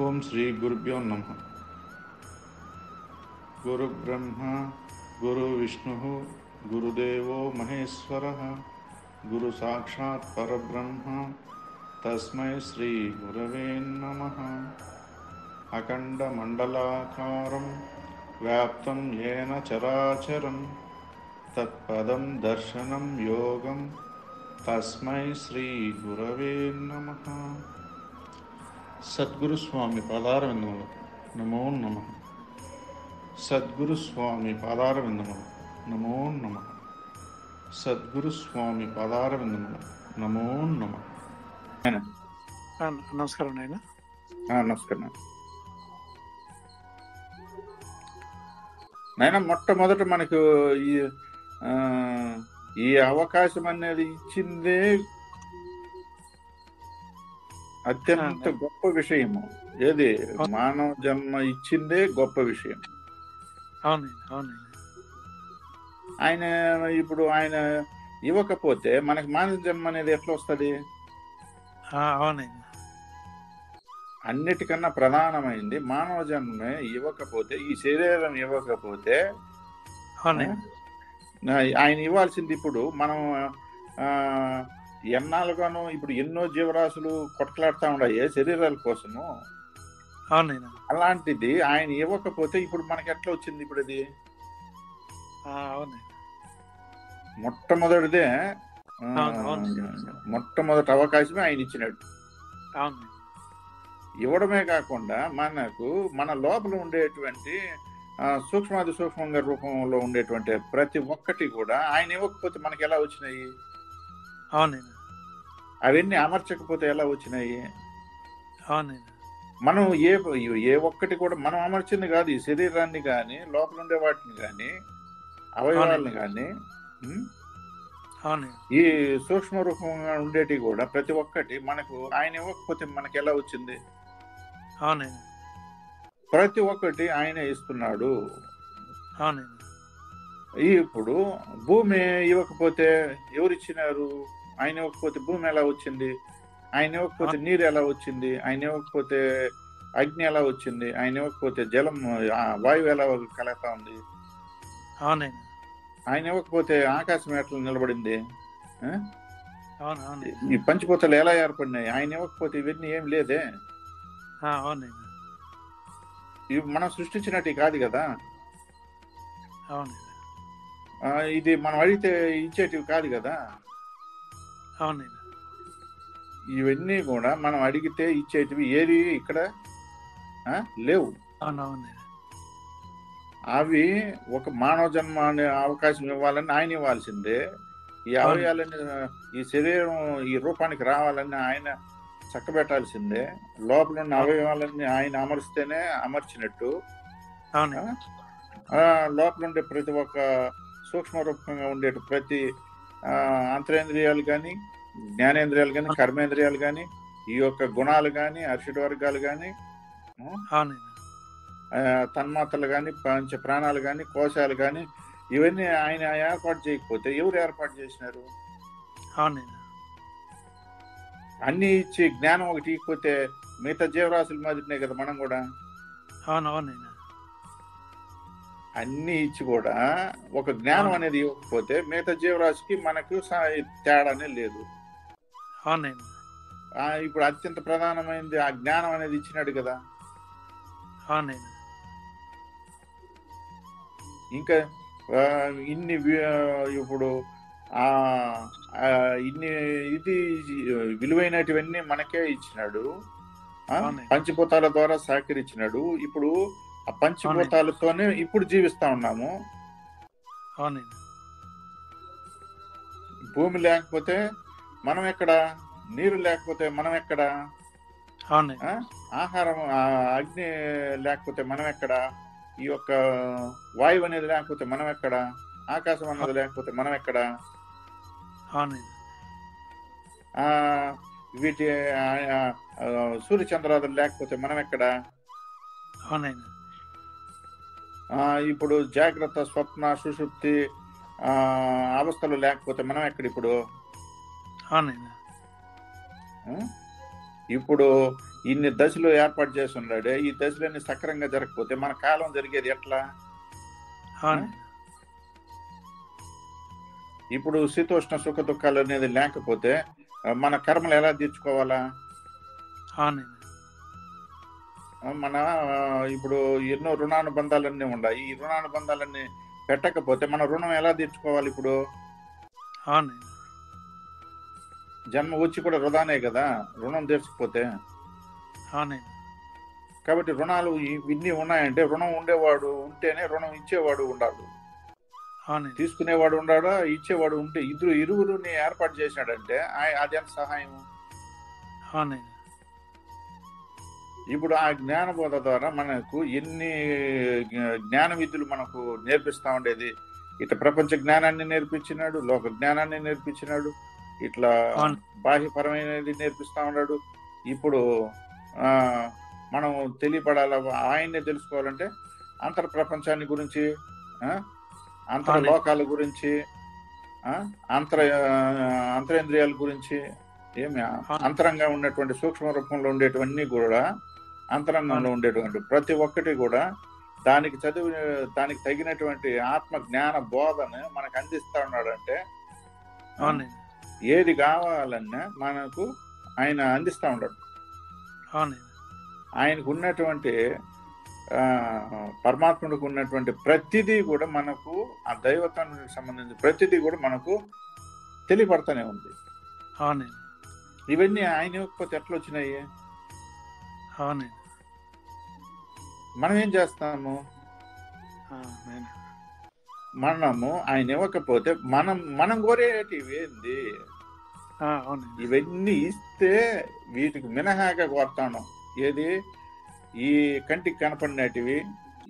ఓం శ్రీ గురుభ్యో నమ. గురు బ్రహ్మ గురు విష్ణు గురుదేవో మహేశ్వర గురు సాక్షాత్ పరబ్రహ్మ తస్మై శ్రీ గురవే నమ. అఖండ మండలాకారం వ్యాప్తం ఏన చరాచరం తత్పదం దర్శనం యోగం తస్మై శ్రీ గురవే నమ. సద్గురు స్వామి పాదారవిందములు నమో నమ. సద్గురు స్వామి పాదారవిందములు నమో నమ. సద్గురు స్వామి పాదారవిందములు నమో నమ. నమస్కారం నాయన. నమస్కారం నాయన. మొట్టమొదట మనకు ఈ అవకాశం అనేది ఇచ్చిందే అత్యంత గొప్ప విషయము. ఏది మానవ జన్మ ఇచ్చిందే గొప్ప విషయం. ఆయన ఇప్పుడు ఆయన ఇవ్వకపోతే మనకి మానవ జన్మ అనేది ఎట్లా వస్తుంది? అన్నిటికన్నా ప్రధానమైంది మానవ జన్మే ఇవ్వకపోతే, ఈ శరీరం ఇవ్వకపోతే ఆయన ఇవ్వాల్సింది. ఇప్పుడు మనం ఎన్నాళ్ళుగానో ఇప్పుడు ఎన్నో జీవరాశులు కొట్లాడుతూ ఉన్నాయి శరీరాల కోసము. అలాంటిది ఆయన ఇవ్వకపోతే ఇప్పుడు మనకి ఎట్లా వచ్చింది? ఇప్పుడు అది మొట్టమొదటిదే, మొట్టమొదటి అవకాశమే ఆయన ఇచ్చినాడు. ఇవ్వడమే కాకుండా మనకు మన లోపల ఉండేటువంటి సూక్ష్మాది సూక్ష్మంగా రూపంలో ఉండేటువంటి ప్రతి ఒక్కటి కూడా ఆయన ఇవ్వకపోతే మనకి ఎలా వచ్చినాయి? అవన్నీ అమర్చకపోతే ఎలా వచ్చినాయి? మనం ఏ ఒక్కటి కూడా మనం అమర్చింది కాదు. ఈ శరీరాన్ని కానీ, లోపల ఉండే వాటిని కానీ, అవయవాలను కానీ, ఈ సూక్ష్మ రూపంగా ఉండేటి కూడా ప్రతి ఒక్కటి మనకు ఆయన ఇవ్వకపోతే మనకి ఎలా వచ్చింది? ప్రతి ఒక్కటి ఆయన ఇస్తున్నాడు. ఇప్పుడు భూమి ఇవ్వకపోతే ఎవరిచ్చినారు? ఆయన ఇవ్వకపోతే భూమి ఎలా వచ్చింది? ఆయన ఇవ్వకపోతే నీరు ఎలా వచ్చింది? ఆయన ఇవ్వకపోతే అగ్ని ఎలా వచ్చింది? ఆయన ఇవ్వకపోతే జలం, వాయువు ఎలా కలుగుతా ఉంది? ఆయన ఇవ్వకపోతే ఆకాశం ఎట్లా నిలబడింది? ఈ పంచభూతాలు ఎలా ఏర్పడినాయి? ఆయన ఇవ్వకపోతే ఇవన్నీ ఏం లేదే. ఇవి మనం సృష్టించినట్టు కాదు కదా. ఇది మనం అడిగితే ఇచ్చేటివి కాదు కదా. ఇవన్నీ కూడా మనం అడిగితే ఇచ్చేటివి ఏది ఇక్కడ లేవు. అవి ఒక మానవ జన్మ అనే అవకాశం ఇవ్వాలని ఆయన ఇవ్వాల్సిందే. ఈ అవయవాలని, ఈ శరీరం ఈ రూపానికి రావాలని ఆయన చక్కబెట్టాల్సిందే. లోపల ఉన్న అవయవాలన్నీ ఆయన అమర్స్తేనే అమర్చినట్టు. లోపల ఉండే ప్రతి ఒక్క సూక్ష్మ రూపంగా ఉండే ప్రతి అంతరేంద్రియాలు కానీ, జ్ఞానేంద్రియాలు కానీ, కర్మేంద్రియాలు కానీ, ఈ యొక్క గుణాలు కానీ, అర్షడ్ వర్గాలు కానీ, తన్మాత్రలు కానీ, పంచ ప్రాణాలు కానీ, కోశాలు కానీ, ఇవన్నీ ఆయన ఏర్పాటు చేయకపోతే ఎవరు ఏర్పాటు చేసినారు? అన్ని ఇచ్చి జ్ఞానం ఒకటి ఇకపోతే మిగతా జీవరాశుల మాదిరినే కదా మనం కూడా. అన్ని ఇచ్చి కూడా ఒక జ్ఞానం అనేది ఇవ్వకపోతే మిగతా జీవరాశికి మనకు తేడానే లేదు. ఇప్పుడు అత్యంత ప్రధానమైనది ఆ జ్ఞానం అనేది ఇచ్చినాడు కదా. ఇంకా ఇన్ని ఇప్పుడు ఇన్ని ఇది విలువైనటువన్నీ మనకే ఇచ్చినాడు. పంచభూతాల ద్వారా సహకరించినాడు. ఇప్పుడు ఆ పంచభూతాలతోనే ఇప్పుడు జీవిస్తా ఉన్నాము. భూమి లేకపోతే మనం ఎక్కడ? నీరు లేకపోతే మనం ఎక్కడ? ఆహారం, అగ్ని లేకపోతే మనం ఎక్కడ? ఈ యొక్క వాయువు అనేది లేకపోతే మనం ఎక్కడ? ఆకాశం అన్నది లేకపోతే మనం ఎక్కడ? వీటి సూర్యచంద్రాదులు లేకపోతే మనం ఎక్కడ? ఇప్పుడు జాగ్రత్త, స్వప్న, సుషుప్తి అవస్థలు లేకపోతే మనం ఎక్కడ? ఇప్పుడు ఇప్పుడు ఇన్ని దశలు ఏర్పాటు చేసి ఉన్నాడు. ఈ దశలన్నీ సక్రంగా జరగకపోతే మన కాలం జరిగేది ఎట్లా? ఇప్పుడు శీతోష్ణ సుఖ దుఃఖాలు అనేది లేకపోతే మన కర్మలు ఎలా తీర్చుకోవాలా? మన ఇప్పుడు ఎన్నో రుణానుబంధాలన్నీ ఉన్నాయి. ఈ రుణానుబంధాలన్నీ పెట్టకపోతే మన రుణం ఎలా తీర్చుకోవాలి? ఇప్పుడు జన్మ వచ్చి కూడా వృధానే కదా రుణం తీర్చకపోతే. కాబట్టి రుణాలు ఇన్ని ఉన్నాయంటే రుణం ఉండేవాడు ఉంటేనే రుణం ఇచ్చేవాడు ఉండాలి, తీసుకునేవాడు ఉండాడా, ఇచ్చేవాడు ఉంటే ఇరువురుని ఏర్పాటు చేసినాడంటే అది ఎంత సహాయం. ఇప్పుడు ఆ జ్ఞానబోధ ద్వారా మనకు ఎన్ని జ్ఞాన విద్యలు మనకు నేర్పిస్తా ఉండేది. ఇట్లా ప్రపంచ జ్ఞానాన్ని నేర్పించినాడు, లోక జ్ఞానాన్ని నేర్పించినాడు, ఇట్లా బాహ్యపరమైనది నేర్పిస్తా ఉన్నాడు. ఇప్పుడు మనం తెలియపడాల, ఆయన్నే తెలుసుకోవాలంటే అంతర్ ప్రపంచాన్ని గురించి, అంతర లోకాల గురించి, అంతరేంద్రియాల గురించి, అంతరంగా ఉన్నటువంటి సూక్ష్మ రూపంలో ఉండేటివన్నీ కూడా, అంతరంగంలో ఉండేటువంటి ప్రతి ఒక్కటి కూడా దానికి తగినటువంటి ఆత్మ జ్ఞాన బోధన మనకు అందిస్తా ఉన్నాడంటే ఏది కావాలన్నా మనకు ఆయన అందిస్తా ఉన్నాడు. ఆయనకు ఉన్నటువంటి పరమాత్ముడికి ఉన్నటువంటి ప్రతిదీ కూడా మనకు, ఆ దైవత్వానికి సంబంధించిన ప్రతిదీ కూడా మనకు తెలియపడతానే ఉంది. ఇవన్నీ ఆయన ఇవ్వకపోతే ఎట్లా వచ్చినాయి? మనం ఏం చేస్తాము? మనము ఆయన ఇవ్వకపోతే మనం కోరేటివి ఏంది? ఇవన్నీ ఇస్తే వీటికి మినహాగా కోరుతాను. ఏది? ఈ కంటికి కనపడినటివి,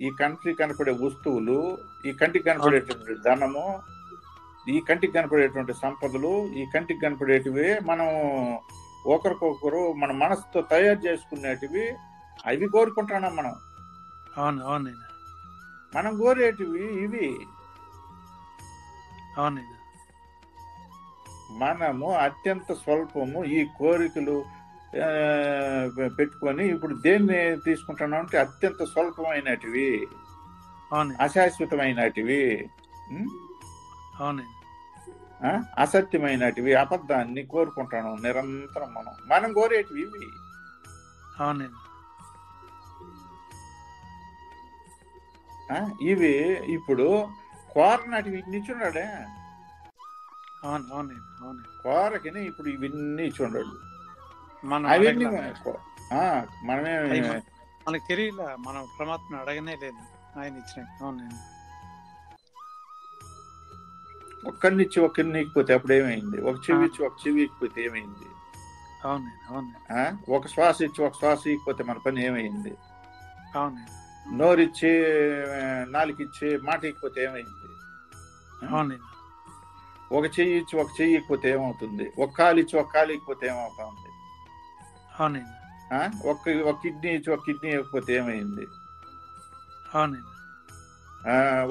ఈ కంటికి కనపడే వస్తువులు, ఈ కంటికి కనపడేటువంటి ధనము, ఈ కంటికి కనపడేటువంటి సంపదలు, ఈ కంటికి కనపడేటివి మనం ఒకరికొకరు మన మనసుతో తయారు చేసుకునేటివి, అవి కోరుకుంటున్నాం మనం. మనం కోరేటివి ఇవి. మనము అత్యంత స్వల్పము ఈ కోరికలు పెట్టుకొని ఇప్పుడు దేన్ని తీసుకుంటున్నాం అంటే అత్యంత స్వల్పమైనటివి, అశాశ్వతమైనటివి, అసత్యమైనటివి, అబద్ధాన్ని కోరుకుంటున్నాం నిరంతరం. మనం కోరేటివి ఇవి. ఇవి ఇప్పుడు కోరనాటివి ఇచ్చున్నాడే, కోరకని ఇప్పుడు ఇవన్నీ ఇచ్చుండాడు. అవన్నీ మనమే మనకు తెలియలే, మనం పరమాత్మ అడగనే లేదు, ఆయన ఇచ్చిన. ఒక్కరినిచ్చి ఒక్కరిని ఇకపోతే అప్పుడు ఏమైంది? ఒక చెవి ఇచ్చి ఒక చెవి ఇకపోతే ఏమైంది? ఒక శ్వాస ఇచ్చి ఒక శ్వాస ఇకపోతే మన పని ఏమైంది? నోరిచ్చి నాలుగిచ్చి మాట ఇకపోతే ఏమైంది? ఒక చెయ్యి ఇచ్చి ఒక చెయ్యి ఇకపోతే ఏమవుతుంది? ఒక కాలు ఇచ్చి ఒక కాలు ఇకపోతే ఏమవుతుంది? ఒక కిడ్నీ ఇచ్చి ఒక కిడ్నీ ఇవ్వకపోతే ఏమైంది?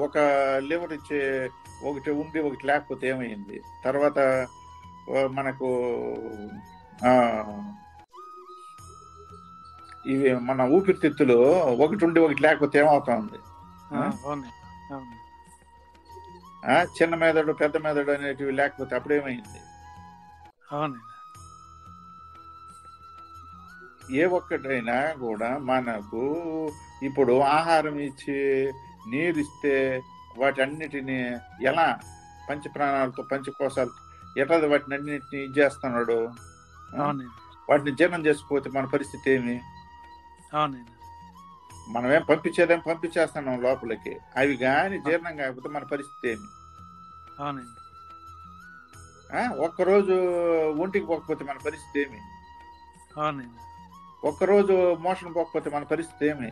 ఒక లివర్ ఇచ్చి ఒకటి ఉండి ఒకటి లేకపోతే ఏమైంది? తర్వాత మనకు ఇవి మన ఊపిరితిత్తులు ఒకటి ఉండి ఒకటి లేకపోతే ఏమవుతుంది? చిన్న మెదడు పెద్ద మెదడు అనేటివి లేకపోతే అప్పుడేమైంది? ఏ ఒక్కటైనా కూడా మనకు ఇప్పుడు ఆహారం ఇచ్చి నీరిస్తే వాటన్నిటిని ఎలా పంచప్రాణాలతో పంచకోశాలతో ఎట్లా వాటిని అన్నిటిని ఇది చేస్తున్నాడు? వాటిని జీర్ణం చేసుకోకపోతే మన పరిస్థితి ఏమి? మనమేం పంపించేస్తున్నాం లోపలికి, అవి కానీ జీర్ణం కాకపోతే మన పరిస్థితి ఏమి? ఒక్కరోజు ఒంటికి పోకపోతే మన పరిస్థితి ఏమి? ఒక్కరోజు మోషన్ పోకపోతే మన పరిస్థితి ఏమి?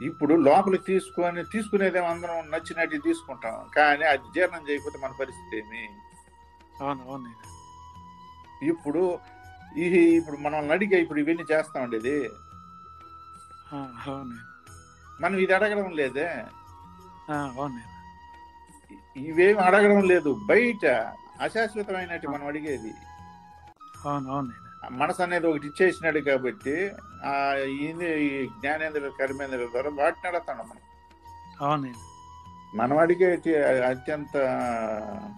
ఇప్పుడు లోపలికి తీసుకునేదేమో అందరం నచ్చినట్టు తీసుకుంటాం, కానీ అది జీర్ణం చేయకపోతే మన పరిస్థితి ఏమి? ఇప్పుడు మనం అడిగే ఇప్పుడు ఇవన్నీ చేస్తా ఉండేది, మనం ఇది అడగడం లేదే, ఇవేమి అడగడం లేదు. బయట అశాశ్వతమైనట్టు మనం అడిగేది. మనసు అనేది ఒకటి ఇచ్చేసినాడు కాబట్టి ఆ ఈ జ్ఞానేంద్రియ కర్మేంద్రియ ద్వారా వాటిని అడుగుతాడు మనం. అవునండి. మనం అడిగేటి అత్యంత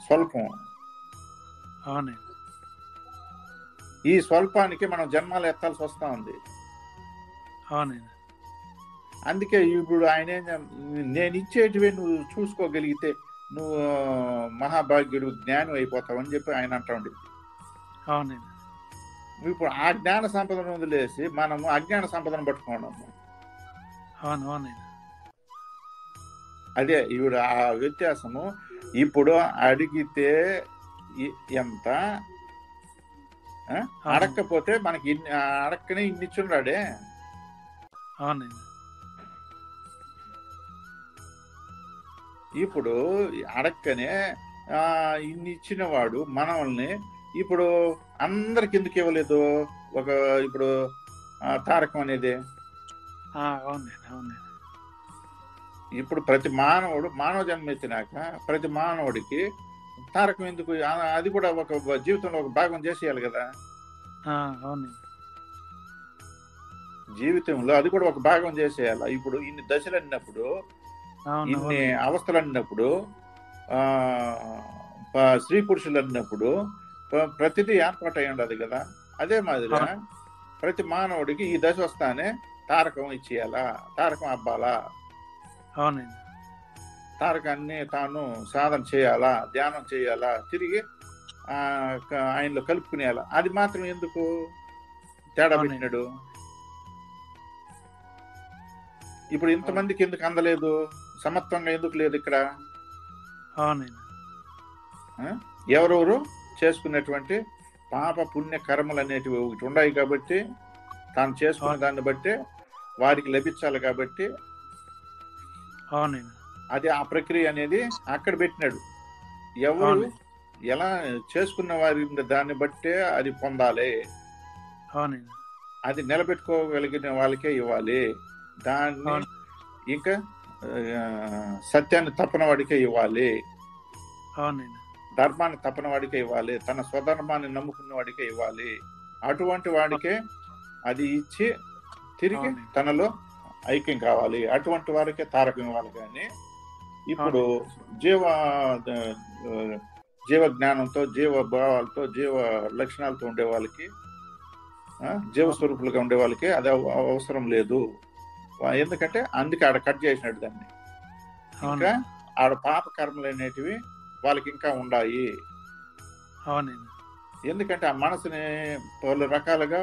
స్వల్పం. అవునండి. ఈ స్వల్పానికి మనం జన్మాలు ఎత్తాల్సి వస్తా ఉంది. అవునండి. అందుకే ఇప్పుడు ఆయన నేను ఇచ్చేటివే నువ్వు చూసుకోగలిగితే నువ్వు మహాభాగ్యుడు జ్ఞానం అయిపోతావని చెప్పి ఆయన అంటా ఉండేది. అవునండి. ఇప్పుడు ఆ జ్ఞాన సంపదను వదిలేసి మనము అజ్ఞాన సంపదను పట్టుకున్నాము. అవునండి. అదే ఇప్పుడు ఆ వ్యత్యాసము. ఇప్పుడు అడిగితే ఎంత, అడక్కపోతే మనకి అడక్కనే ఇన్నిచ్చున్నాడే. అవునండి. ఇప్పుడు అడక్కనే ఇన్ని ఇచ్చిన వాడు మనల్ని ఇప్పుడు అందరికి ఎందుకు ఇవ్వలేదు? ఒక ఇప్పుడు తారకం అనేది ఇప్పుడు ప్రతి మానవుడు మానవ జన్మ ఎత్తినాక ప్రతి మానవుడికి తారకం ఎందుకు? అది కూడా ఒక జీవితంలో ఒక భాగం చేసేయాలి కదా. జీవితంలో అది కూడా ఒక భాగం చేసేయాలి. ఇప్పుడు ఇన్ని దశలు అన్నప్పుడు, ఇన్ని అవస్థలు అన్నప్పుడు, స్త్రీ పురుషులు అన్నప్పుడు ప్రతిదీ ఏర్పాటు అయి ఉండదు కదా. అదే మాదిరిగా ప్రతి మానవుడికి ఈ దశ వస్తానే తారకం ఇచ్చేయాలా, తారకం అబ్బాలా, తారకాన్ని తాను సాధన చేయాలా, ధ్యానం చేయాలా, తిరిగి ఆయనలో కలుపుకునేయాలా. అది మాత్రం ఎందుకు తేడా పెట్టినాడు? ఇప్పుడు ఇంతమందికి ఎందుకు అందలేదు? సమత్వంగా ఎందుకు లేదు ఇక్కడ? ఎవరెవరు చేసుకునేటువంటి పాప పుణ్య కర్మలు అనేటివి ఒకటి ఉన్నాయి కాబట్టి, తాను చేసుకున్న దాన్ని బట్టి వారికి లభించాలి కాబట్టి అది ఆ ప్రక్రియ అనేది అక్కడ పెట్టినాడు. ఎవరు ఎలా చేసుకున్న వారి దాన్ని బట్టే అది పొందాలి, అది నిలబెట్టుకోగలిగిన వాళ్ళకే ఇవ్వాలి. దాన్ని ఇంకా సత్యాన్ని తప్పన వాడికే ఇవ్వాలి, ధర్మాన్ని తప్పన వాడికే ఇవ్వాలి, తన స్వధర్మాన్ని నమ్ముకున్న వాడికే ఇవ్వాలి. అటువంటి వాడికే అది ఇచ్చి తిరిగి తనలో ఐక్యం కావాలి. అటువంటి వారికే తారకం ఇవ్వాలి. కానీ ఇప్పుడు జీవ జ్ఞానంతో, జీవ భావాలతో, జీవ లక్షణాలతో ఉండే వాళ్ళకి, జీవ స్వరూపులుగా ఉండే వాళ్ళకి అది అవసరం లేదు. ఎందుకంటే అందుకే ఆడ కట్ చేసినట్టు దాన్ని. ఇంకా ఆడ పాప కర్మలు అనేటివి వాళ్ళకి ఇంకా ఉన్నాయి. ఎందుకంటే ఆ మనసుని పలు రకాలుగా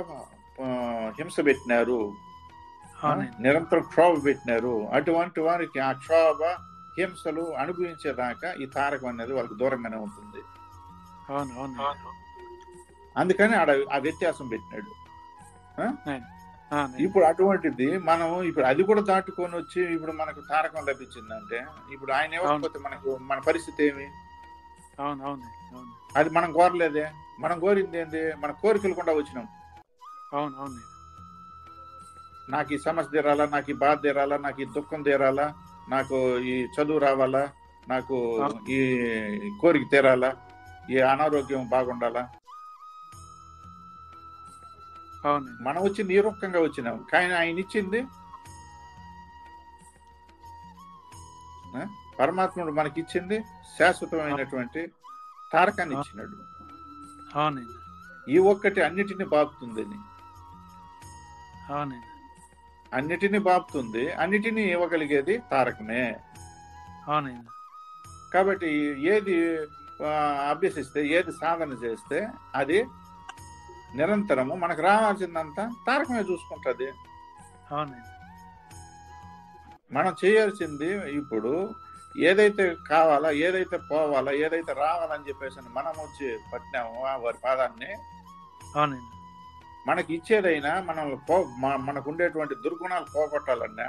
హింస పెట్టినారు, నిరంతరం క్షోభ పెట్టినారు. అటువంటి వారికి ఆ క్షోభ హింసలు అనుభవించేదాకా ఈ తారకం అనేది వాళ్ళకి దూరంగానే ఉంటుంది. అందుకని ఆడ ఆ వ్యత్యాసం పెట్టినాడు. ఇప్పుడు అటువంటిది మనం ఇప్పుడు అది కూడా దాటుకొని వచ్చి ఇప్పుడు మనకు తారకం లభించిందంటే ఇప్పుడు ఆయన ఇవ్వకపోతే మనకు మన పరిస్థితి ఏమి? అది మనం కోరలేదే. మనం కోరింది ఏంది? మన కోరికలు కూడా వచ్చినాం. నాకు ఈ సమస్య తీరాలా, నాకు ఈ బాధ తీరాలా, నాకు ఈ దుఃఖం తీరాలా, నాకు ఈ చదువు రావాలా, నాకు ఈ కోరిక తీరాలా, ఈ అనారోగ్యం బాగుండాలా. మనం వచ్చి నిరూపకంగా వచ్చినాం. కానీ ఆయన ఇచ్చింది పరమాత్ముడు మనకిచ్చింది శాశ్వతమైనటువంటి తారకాన్ని ఇచ్చినాడు. ఈ ఒక్కటి అన్నిటిని బాపుతుంది, అన్నిటినీ బాపుతుంది, అన్నిటినీ ఇవ్వగలిగేది తారకమే. కాబట్టి ఏది అభ్యసిస్తే, ఏది సాధన చేస్తే అది నిరంతరము మనకు రావాల్సిందంతా తారకమే చూసుకుంటుంది. మనం చేయాల్సింది ఇప్పుడు ఏదైతే కావాలా, ఏదైతే పోవాలా, ఏదైతే రావాలని చెప్పేసి మనం వచ్చి పట్టినామో వారి పాదాన్ని, మనకి ఇచ్చేదైనా మనకు ఉండేటువంటి దుర్గుణాలు పోగొట్టాలన్నా,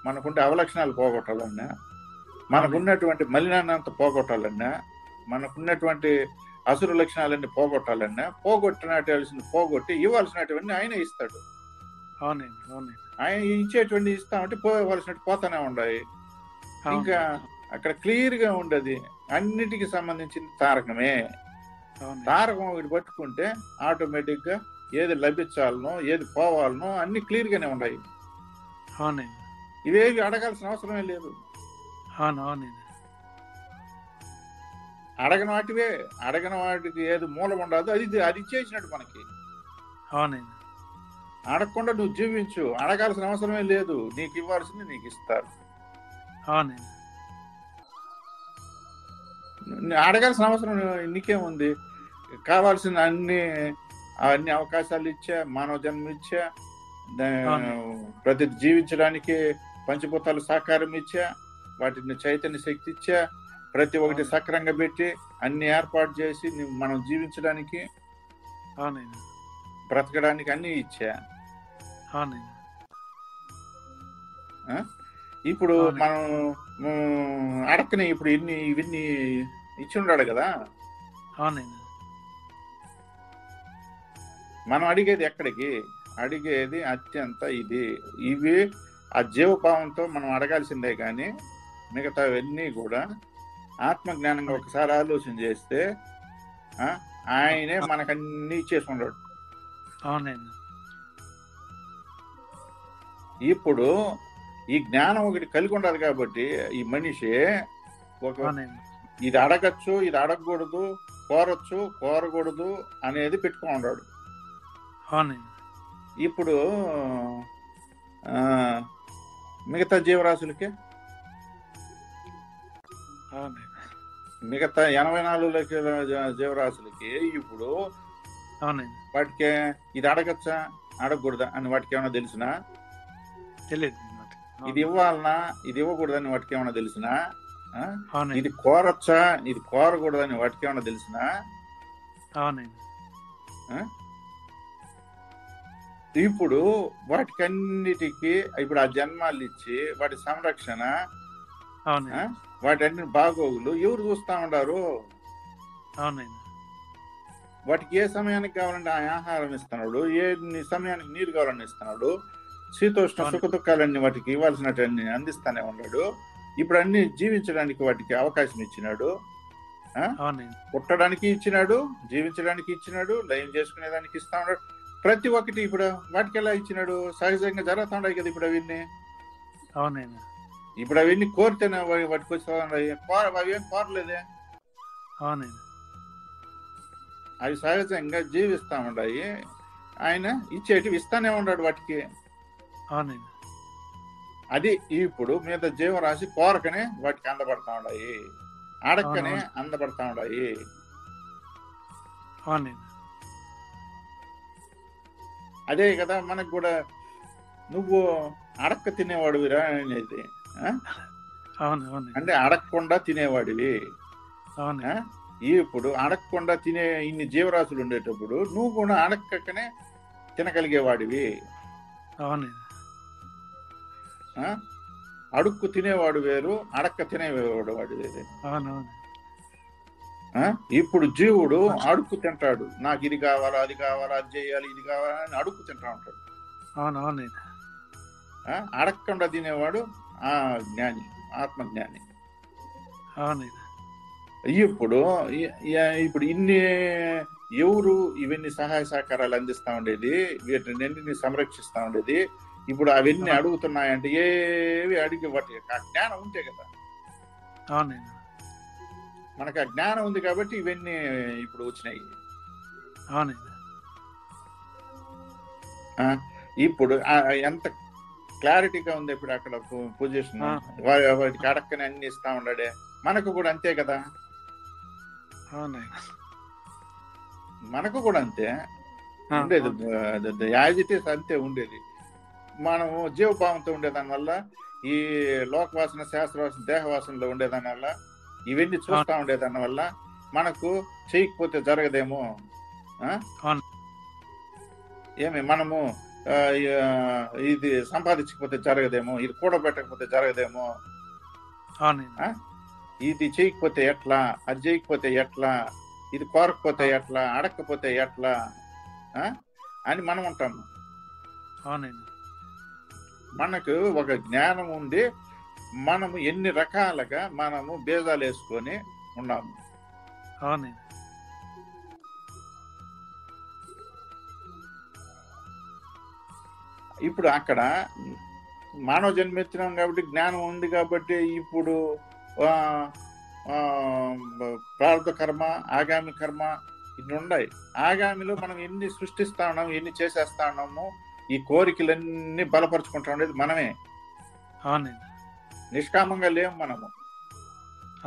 మనకుండే అవలక్షణాలు పోగొట్టాలన్నా, మనకున్నటువంటి మలినాన్నంతా పోగొట్టాలన్నా, మనకున్నటువంటి అసురు లక్షణాలన్నీ పోగొట్టాలన్నా, పోగొట్టినటువంటి పోగొట్టి ఇవ్వాల్సినటువంటి ఆయన ఇస్తాడు. ఆయన ఇచ్చేటువంటి ఇస్తామంటే పోవలసినట్టు పోతానే ఉన్నాయి. ఇంకా అక్కడ క్లియర్ గా ఉండదు. అన్నిటికీ సంబంధించిన తారకమే. తారకం ఒకటి పట్టుకుంటే ఆటోమేటిక్ గా ఏది లభించాలనో ఏది పోవాలనో అన్ని క్లియర్ గానే ఉన్నాయి. అవునండి. ఇవేవి అడగాల్సిన అవసరమే లేదు. అవునవునండి. అడగని వాటికి ఏది మూలం ఉండదు, అది అది ఇచ్చేసినట్టు మనకి. అవునండి. అడగకుండా నువ్వు జీవించు, అడగాల్సిన అవసరమే లేదు, నీకు ఇవ్వాల్సింది నీకు ఇస్తారు. అవునండి. అడగాల్సిన అవసరం నీకేముంది? కావాల్సిన అన్ని అవకాశాలు ఇచ్చా, మానవ జన్మ ఇచ్చా, ప్రతి జీవించడానికి పంచభూతాలు సహకారం ఇచ్చా, వాటిని చైతన్య శక్తి ఇచ్చా, ప్రతి ఒక్కటి సక్రంగా పెట్టి అన్ని ఏర్పాటు చేసి మనం జీవించడానికి, బ్రతకడానికి అన్ని ఇచ్చా. ఇప్పుడు మనం అడక్కని ఇప్పుడు ఇవన్నీ ఇచ్చి ఉన్నాడు కదా. మనం అడిగేది ఎక్కడికి? అడిగేది అత్యంత ఇవి ఆ జీవభావంతో మనం అడగాల్సిందే. కానీ మిగతావన్నీ కూడా ఆత్మజ్ఞానంగా ఒకసారి ఆలోచన చేస్తే ఆయనే మనకన్నీ ఇచ్చేసి ఉన్నాడు. ఇప్పుడు ఈ జ్ఞానం ఒకటి కలిగి ఉండదు కాబట్టి ఈ మనిషి ఇది అడగచ్చు, ఇది అడగకూడదు, కోరచ్చు, కోరకూడదు అనేది పెట్టుకున్నాడు. ఇప్పుడు మిగతా జీవరాశులకి, మిగతా 84 లక్షల జీవరాశులకి ఇప్పుడు వాటికి ఇది అడగచ్చా అడగకూడదా అని వాటికి ఏమైనా తెలిసినా, ఇది ఇవ్వాలనా ఇది ఇవ్వకూడదని వాటికి ఏమైనా తెలిసినా, ఇది కోరచ్చా ఇది కోరకూడదని వాటికి ఏమైనా తెలిసినా, ఇప్పుడు వాటికన్నిటికీ ఇప్పుడు ఆ జన్మాలు ఇచ్చి వాటి సంరక్షణ, వాటి అన్ని బాగోగులు ఎవరు చూస్తా ఉండారు? వాటికి ఏ సమయానికి కావాలంటే ఆ ఆహారం ఇస్తున్నాడు, ఏ సమయానికి నీరు కావాలని ఇస్తున్నాడు, శీతోష్ణ సుఖ దుఃఖాలన్నీ వాటికి ఇవ్వాల్సినవన్నీ అందిస్తానే ఉన్నాడు. ఇప్పుడు అన్ని జీవించడానికి వాటికి అవకాశం ఇచ్చినాడు, పుట్టడానికి ఇచ్చినాడు, జీవించడానికి ఇచ్చినాడు, లయం చేసుకునేదానికి ఇస్తా ఉన్నాడు. ప్రతి ఒక్కటి ఇప్పుడు వాటికి ఎలా ఇచ్చినాడు? సహజంగా జరుగుతా ఉన్నాయి కదా ఇప్పుడు అవన్నీ. ఇప్పుడు అవన్నీ కోరితేనే వాటికి వస్తా ఉన్నాయి, అవేం కోరలేదే. అవి సహజంగా జీవిస్తా ఉన్నాయి, ఆయన ఇచ్చేటివి ఇస్తానే ఉన్నాడు వాటికి. అది ఇప్పుడు మీద జీవరాశి కోరకనే వాటికి అందబడతా ఉన్నాయి, అడక్కనే అందబడతా ఉన్నాయి. అదే కదా మనకు కూడా నువ్వు అడక్క తినేవాడివిరా అనేది. అంటే అడగకుండా తినేవాడివి. ఇప్పుడు అడగకుండా తినే ఇన్ని జీవరాశులు ఉండేటప్పుడు నువ్వు కూడా అడక్కనే తినగలిగేవాడివి. అడుక్కు తినేవాడు వేరు, అడక్క తినేవాడు వాడు వేరు. ఇప్పుడు జీవుడు అడుక్కు తింటాడు, నాకు ఇది కావాలా అది కావాలా అది చేయాలి ఇది కావాలా అని అడుక్కు తింటా ఉంటాడు. అడగకుండా తినేవాడు జ్ఞాని, ఆత్మజ్ఞాని. ఇప్పుడు ఇన్ని ఎవరు ఇవన్నీ సహాయ సహకారాలు అందిస్తా ఉండేది, వీటిని సంరక్షిస్తా ఉండేది. ఇప్పుడు అవన్నీ అడుగుతున్నాయంటే ఏవి అడిగి వాటి ఆ జ్ఞానం ఉంటే కదా. మనకు ఆ జ్ఞానం ఉంది కాబట్టి ఇవన్నీ ఇప్పుడు వచ్చినాయి. ఇప్పుడు ఎంత క్లారిటీగా ఉంది ఇప్పుడు అక్కడ పొజిషన్. వాటికి అడక్కని అన్ని ఇస్తా ఉన్నాడే, మనకు కూడా అంతే కదా. మనకు కూడా అంతే ఉండేది, యాజ్ ఇట్ ఈస్ అంతే ఉండేది. మనము జీవభావంతో ఉండేదాని వల్ల, ఈ లోకవాసన శాస్త్రవాసన దేహవాసనలో ఉండేదాని వల్ల, ఇవన్నీ చూస్తా ఉండేదాని వల్ల మనకు చేయకపోతే జరగదేమో, ఏమి మనము ఇది సంపాదించకపోతే జరగదేమో, ఇది కూడబెట్టకపోతే జరగదేమో, ఇది చేయకపోతే ఎట్లా, అది చేయకపోతే ఎట్లా, ఇది కోరకపోతే ఎట్లా, అడగకపోతే ఎట్లా అని మనం ఉంటాము. మనకు ఒక జ్ఞానం ఉంది, మనము ఎన్ని రకాలుగా మనము బేజాలు వేసుకొని ఉన్నాము. ఇప్పుడు అక్కడ మానవ జన్మెత్తినాం కాబట్టి జ్ఞానం ఉంది కాబట్టి ఇప్పుడు ఆ, ఆ, ప్రారంభ కర్మ, ఆగామి కర్మ ఇన్ని ఉన్నాయి. ఆగామిలో మనం ఎన్ని సృష్టిస్తా ఉన్నాము, ఎన్ని చేసేస్తా ఉన్నాము, ఈ కోరికలన్నీ బలపరుచుకుంటా ఉండేది మనమే. అవునండి. నిష్కామంగా లేము మనము.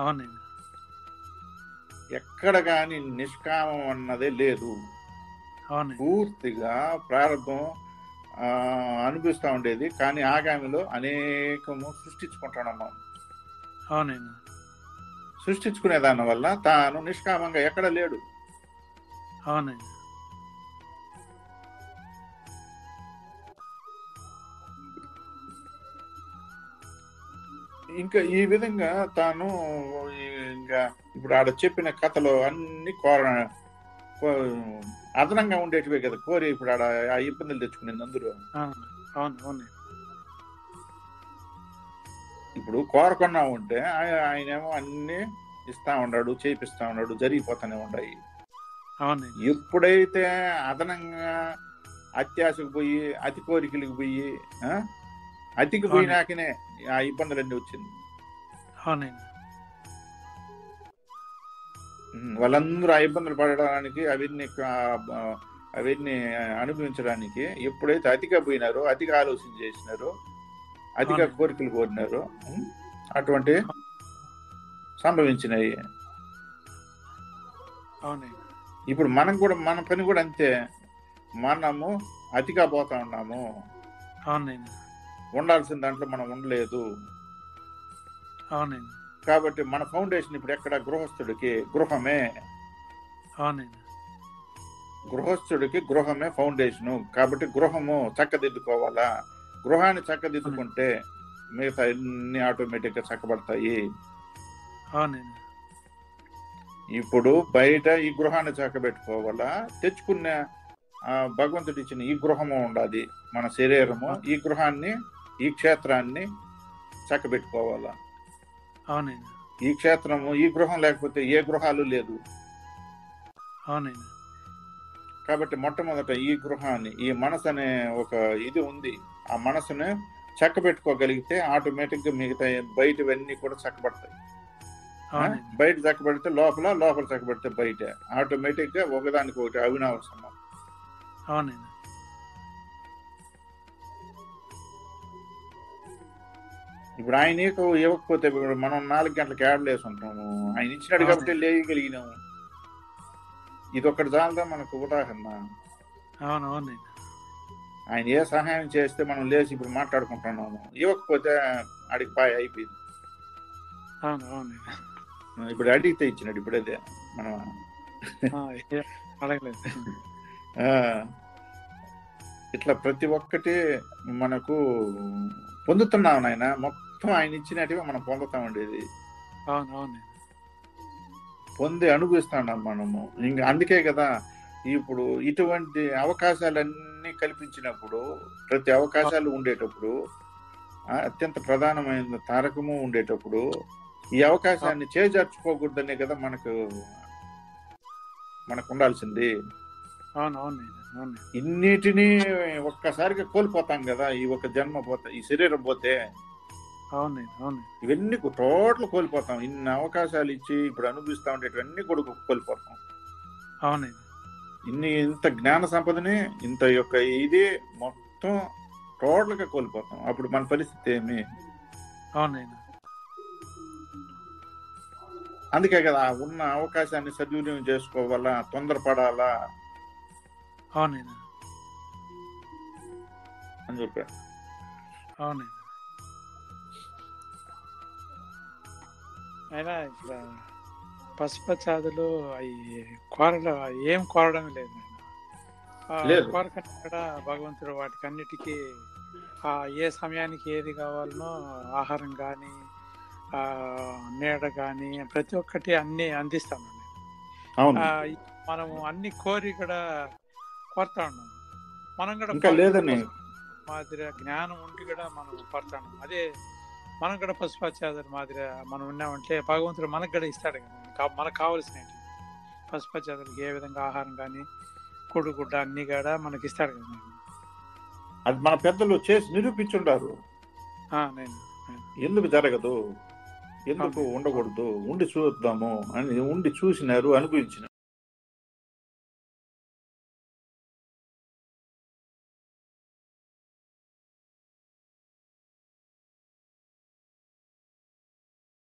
అవునండి. ఎక్కడ కానీ నిష్కామం అన్నదే లేదు. అవునండి. పూర్తిగా ప్రారంభం అనిపిస్తూ ఉండేది, కానీ ఆగామిలో అనేకము సృష్టించుకుంటున్నాం మనం. అవునండి. సృష్టించుకునే దాని వల్ల తాను నిష్కామంగా ఎక్కడ లేడు. అవునండి. ఇంకా ఈ విధంగా తాను ఇంకా ఇప్పుడు ఆడ చెప్పిన కథలో అన్ని అదనంగా ఉండేటివే కదా కోరి ఇప్పుడు ఆడ ఆ ఇబ్బందులు తెచ్చుకునేది అందరూ. అవును. అవును. ఇప్పుడు కోరకున్నా ఉంటే ఆయనేమో అన్ని ఇస్తా ఉన్నాడు, చేపిస్తా ఉన్నాడు, జరిగిపోతానే ఉన్నాయి. అవునండి. ఎప్పుడైతే అదనంగా అత్యాశకు పోయి అతి కోరికలకు పోయి అతికి పోయినాకనే ఆ ఇబ్బందులన్నీ వచ్చింది. అవునండి. వాళ్ళందరూ ఆ ఇబ్బందులు పడడానికి అవన్నీ అనుభవించడానికి ఎప్పుడైతే అతిగా పోయినారో, అతిగా ఆలోచన చేసినారో, అతిగా కోరికలు కోరినారో అటువంటి సంభవించినాయి. ఇప్పుడు మనం కూడా మన పని కూడా అంతే. మనము అతిగా పోతా ఉన్నాము, ఉండాల్సిన దాంట్లో మనం ఉండలేదు. కాబట్టి మన ఫౌండేషన్ ఇప్పుడు ఎక్కడ? గృహస్థుడికి గృహమే. గృహస్థుడికి గృహమే ఫౌండేషను. కాబట్టి గృహము చక్కదిద్దుకోవాలా. గృహాన్ని చక్కదిద్దుకుంటే మిగతా అన్ని ఆటోమేటిక్ గా చక్కబడతాయి. ఇప్పుడు బయట ఈ గృహాన్ని చక్కబెట్టుకోవాలా, తెచ్చుకున్న భగవంతుడు ఇచ్చిన ఈ గృహము ఉండాలి, మన శరీరము. ఈ గృహాన్ని, ఈ క్షేత్రాన్ని చక్కబెట్టుకోవాలా. ఈ క్షేత్రము, ఈ గృహం లేకపోతే ఏ గృహాలు లేదు. కాబట్టి మొట్టమొదట ఈ గృహాన్ని, ఈ మనసు అనే ఒక ఇది ఉంది, ఆ మనసును చక్కబెట్టుకోగలిగితే ఆటోమేటిక్ గా మిగతా బయటవన్నీ కూడా చక్కబడతాయి. బయట చక్కబడితే లోపల, లోపల చక్కబడితే బయట, ఆటోమేటిక్ గా ఒకదానికి ఒకటి అవినావ సంబంధం. ఇప్పుడు ఆయన ఇవ్వకపోతే మనం 4 గంటలకు ఏడలేసి ఉంటాము. ఆయన ఇచ్చినాడు కాబట్టి లేయగలిగినాము. ఇది ఒక్కటి చాలదా మనకు ఉదాహరణ. ఆయన ఏ సహాయం చేస్తే మనం లేచి ఇప్పుడు మాట్లాడుకుంటున్నాము. ఇవ్వకపోతే అడిగి పాయ అయిపోయింది. ఇప్పుడు అడిగితే ఇచ్చినాడు. ఇప్పుడు అదే మనం ఇట్లా ప్రతి ఒక్కటి మనకు పొందుతున్నాం. ఆయన మొత్తం ఆయన ఇచ్చినట్టుగా మనం పొందుతాం ఉండేది, పొంది అనుభవిస్తున్నాం మనము. ఇంకా అందుకే కదా ఇప్పుడు ఇటువంటి అవకాశాలన్నీ కల్పించినప్పుడు, ప్రతి అవకాశాలు ఉండేటప్పుడు, అత్యంత ప్రధానమైన తారకము ఉండేటప్పుడు ఈ అవకాశాన్ని చేజార్చుకోకూడదనే కదా మనకు ఉండాల్సింది. ఇన్నిటినీ ఒక్కసారిగా కోల్పోతాం కదా. ఈ ఒక జన్మ పోతే, ఈ శరీరం పోతే ఇవన్నీ టోటల్ కోల్పోతాం. ఇన్ని అవకాశాలు ఇచ్చి ఇప్పుడు అనుభవిస్తా ఉండేటివన్నీ కూడా కోల్పోతాం. ఇంత జ్ఞాన సంపదని, ఇంత యొక్క ఇది మొత్తం టోటల్ గా కోల్పోతాం. అప్పుడు మన పరిస్థితి ఏమి? అందుకే కదా ఉన్న అవకాశాన్ని సద్వినియోగం చేసుకోవాలా, తొందరపడాలా అని చెప్పా. అయినా ఇప్పుడు పశుపచాదులు అవి ఏం కోరడం లేదు. కోరకంటే కూడా భగవంతుడు వాటికి అన్నిటికీ ఏ సమయానికి ఏది కావాలనో ఆహారం కానీ, నీడ కానీ, ప్రతి ఒక్కటి అన్ని అందిస్తామండి. మనము అన్ని కోరి కూడా కోరుతా ఉన్నాం. మనం కూడా లేదని మాదిరి జ్ఞానం ఉండి కూడా మనం కోరుతా ఉన్నాం. అదే మనం కూడా పశుపచాదుల మాదిరి మనం ఉన్నామంటే భగవంతుడు మనకు కూడా ఇస్తాడు కదా మనకు కావలసినవి. పశుపచాదులకి ఏ విధంగా ఆహారం కానీ, గుడ్డ అన్ని కూడా మనకి ఇస్తాడు కదా. అది మన పెద్దలు చేసి నిరూపించుండారు. నేను ఎందుకు జరగదు, ఎందుకు ఉండకూడదు, ఉండి చూద్దాము అని ఉండి చూసినారు, అనుభవించినారు.